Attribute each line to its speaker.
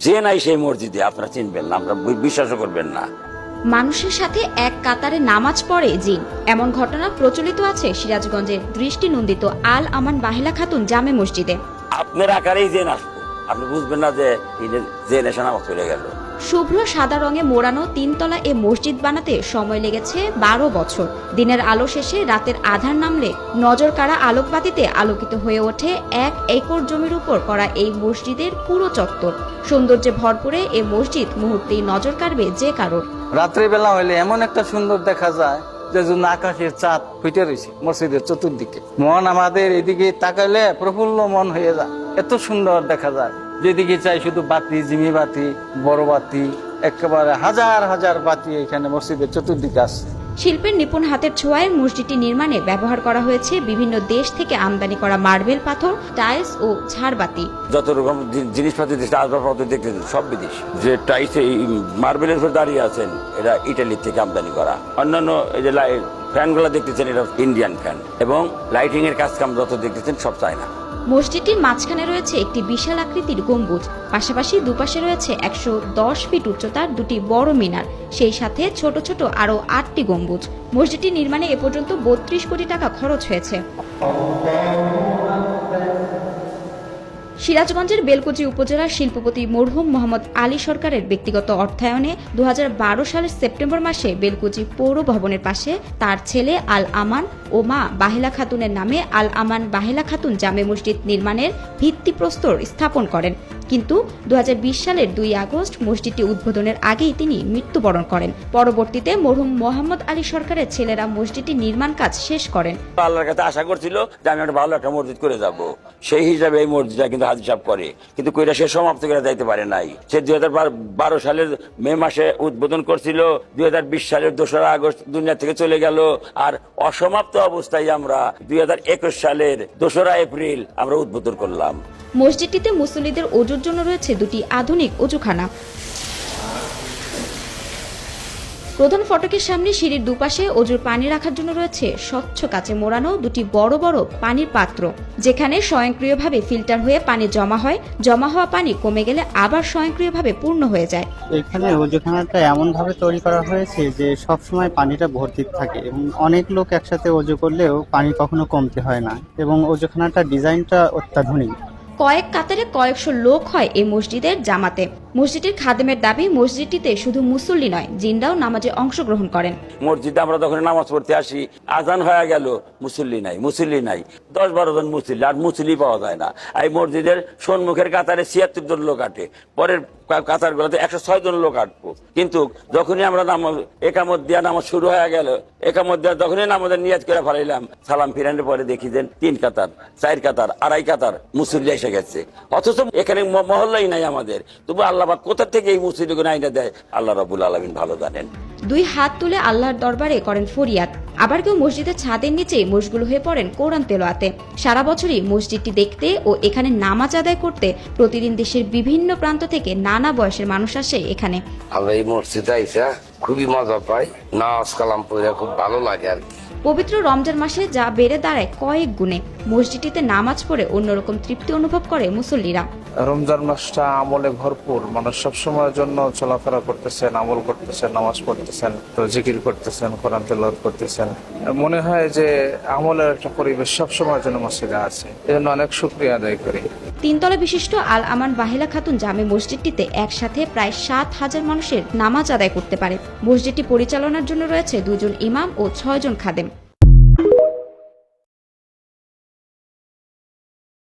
Speaker 1: যে নাই সেই মসজিদে আপনারা চিনবেন না, আমরা বিশ্বাসও করবেন না।
Speaker 2: মানুষের সাথে এক কাতারে নামাজ পড়ে জিন, এমন ঘটনা প্রচলিত আছে সিরাজগঞ্জের দৃষ্টিনন্দিত আল আমান বাহেলা খাতুন জামে মসজিদে।
Speaker 1: আপনার আকারেই জেন আসবো, আপনি বুঝবেন না যে জেন এসে নামাজ চলে গেল।
Speaker 2: শুভ্র সাদা রঙে মোড়ানো তিনতলা এ মসজিদ বানাতে সময় লেগেছে 12 বছর। দিনের আলো শেষে রাতের আধার নামলে নজর কাড়া আলোকবাতিতে আলোকিত হয়ে ওঠে 1 একর জমির উপর করা এই মসজিদের পুরো চত্বর। সৌন্দর্যে ভরপুরে এ মসজিদ মুহূর্তেই নজর কাড়বে যে কারোর।
Speaker 3: রাত্রে বেলা হইলে এমন একটা সুন্দর দেখা যায় যে আকাশের চাঁদ ফুটে রয়েছে মসজিদের চতুর্দিকে। মন আমাদের এদিকে তাকাইলে প্রফুল্ল মন হয়ে যায়, এত সুন্দর দেখা যায়। যেদিকে চাই শুধু বাতি, জিমি বাতি, বড় বাতি, একেবারে হাজার হাজার বাতি এখানে মসজিদের চতুর্দিকে আছে।
Speaker 2: শিল্পের নিপুণ হাতের ছোঁয়ায় মসজিদটি নির্মাণে ব্যবহার করা হয়েছে বিভিন্ন দেশ থেকে আমদানি করা মার্বেল পাথর, টাইলস ও ঝাড়বাতি।
Speaker 1: যত রকম জিনিসপাতি আসবাবপত্র দেখতে সব বিদেশ। যে টাইলস মার্বেলের উপর দাঁড়িয়ে আছেন এটা ইটালি থেকে আমদানি করা। অন্যান্য এই যে ফ্যানগুলো দেখতেছেন এটা ইন্ডিয়ান ফ্যান, এবং লাইটিং এর কাজ কাম যত দেখতেছেন সব চায়না।
Speaker 2: মসজিদটির মাঝখানে রয়েছে একটি বিশাল আকৃতির গম্বুজ, পাশাপাশি দুপাশে রয়েছে 110 ফিট উচ্চতার দুটি বড় মিনার, সেই সাথে ছোট ছোট আরো 8টি গম্বুজ। মসজিদটি নির্মাণে এ পর্যন্ত 32 কোটি টাকা খরচ হয়েছে। সিরাজগঞ্জের বেলকুচি উপজেলার শিল্পপতি মরহুম মোহাম্মদ আলী সরকারের ব্যক্তিগত অর্থায়নে 2012 সালের সেপ্টেম্বর মাসে বেলকুচি পৌর ভবনের পাশে তার ছেলে আল আমান ও মা বাহেলা খাতুনের নামে আল আমান বাহেলা খাতুন জামে মসজিদ নির্মাণের ভিত্তিপ্রস্তর স্থাপন করেন। কিন্তু 2020 সালের 2 আগস্ট মসজিদটি উদ্বোধনের আগেই তিনি মৃত্যুবরণ করেন। পরবর্তীতে মরহুম মোহাম্মদ আলী সরকারের ছেলেরা মসজিদটির নির্মাণ কাজ শেষ করেন।
Speaker 1: আল্লাহর কাছে আশা করছিল যে আমি একটা ভালো একটা মসজিদ করে যাব, সেই হিসাবে এই মসজিদটা কিন্তু হাজি সাহেব করে, কিন্তু কইরা সে সমাপ্ত করে যাইতে পারে নাই। সে 2012 সালের মে মাসে উদ্বোধন করছিল, 2020 সালের 2 আগস্ট দুনিয়া থেকে চলে গেল। আর অসমাপ্ত অবস্থায় আমরা 2021 সালের 2 এপ্রিল আমরা উদ্বোধন করলাম।
Speaker 2: মসজিদটিতে মুসল্লিদের ওযুর জন্য রয়েছে 2টি আধুনিক ওযুখানা। প্রধান ফটকের সামনে সিঁড়ির দুপাশে ওযুর পানি রাখার জন্য রয়েছে স্বচ্ছ কাচে মোড়ানো 2টি বড় বড় পানির পাত্র, যেখানে স্বয়ংক্রিয়ভাবে ফিল্টার হয়ে পানি জমা হয়। জমা হওয়া পানি কমে গেলে আবার স্বয়ংক্রিয়ভাবে পূর্ণ হয়ে যায়।
Speaker 4: এখানে ওযুখানাটা এমন ভাবে তৈরি করা হয়েছে যে সব সময় পানিটা ভর্তি থাকে এবং অনেক লোক একসাথে ওযু করলেও পানি কখনো কমতে হয় না, এবং ওযুখানাটার ডিজাইনটা অত্যাধুনিক।
Speaker 2: কয়েক কাতারে কয়েকশো লোক হয় এই মসজিদের জামাতে। মসজিদের খাদেমের দাবি, মসজিদটিতে শুধু মুসল্লি নয়, জিনরাও নামাজে অংশগ্রহণ করেন।
Speaker 1: মসজিদে আমরা যখন নামাজ পড়তে আসি, আজান হয়ে গেল, মুসল্লি নাই 10-12 জন মুসল্লি, আর মুসল্লি পাওয়া যায় না। এই মসজিদের সম্মুখের কাতারে 76 জন লোক আটে, পরের কাতার গুলোতে 106 জন লোক আটবো। কিন্তু যখনই আমরা একামত দিয়া নামাজ শুরু হয়ে গেল, একামত দিয়া যখনই নামাজের নিয়াত করে ফেলাইলাম, সালাম ফিরানোর পরে দেখি যে 3 কাতার, 4 কাতার, 2.5 কাতার মুসল্লি এসে গেছে। অথচ এখানে মহল্লাই নাই আমাদের, তবু আল্লাহ কোথা থেকে এই মুসল্লিগুলো আইনা দেয় আল্লাহ রাব্বুল আলামিন ভালো জানেন।
Speaker 2: 2 হাত তুলে আল্লাহর দরবারে করেন ফরিয়াদ। আবার কেউ মসজিদের ছাদের নিচে মশগুল হয়ে পড়েন কোরআন তেলাওয়াতে। সারা বছরই মসজিদটি দেখতে ও এখানে নামাজ আদায় করতে প্রতিদিন দেশের বিভিন্ন প্রান্ত থেকে নানা বয়সের মানুষ আসে এখানে।
Speaker 5: আমরা এই মসজিদে আইসা খুবই মজা পাই, নামাজ কালাম পড়ে খুব ভালো লাগে আর কি।
Speaker 2: পবিত্র রমজান মাসে যা বেড়ে দাঁড়ায় কয়েক গুণে। মসজিদটিতে নামাজ পড়ে অন্যরকম তৃপ্তি অনুভব করে মুসল্লিরা।
Speaker 6: রমজান মাসটা আমলে ভরপুর, মানুষ সবসময়ের জন্য চলাফেরা করতেছেন, আমল করতেছেন, নামাজ পড়তেছেন, তো জিকির করতেছেন, কোরআন তেলাওয়াত করতেছেন। মনে হয় যে আমলের একটা পরিবেশ সবসময়ের জন্য মসজিদে আছে, এজন্য অনেক শুকরিয়া আদায় করি।
Speaker 2: 3 তলা বিশিষ্ট আল আমান বাহেলা খাতুন জামে মসজিদটিতে একসাথে প্রায় 7,000 মানুষের নামাজ আদায় করতে পারে। মসজিদটি পরিচালনার জন্য রয়েছে 2 জন ইমাম ও 6 জন খাদেম।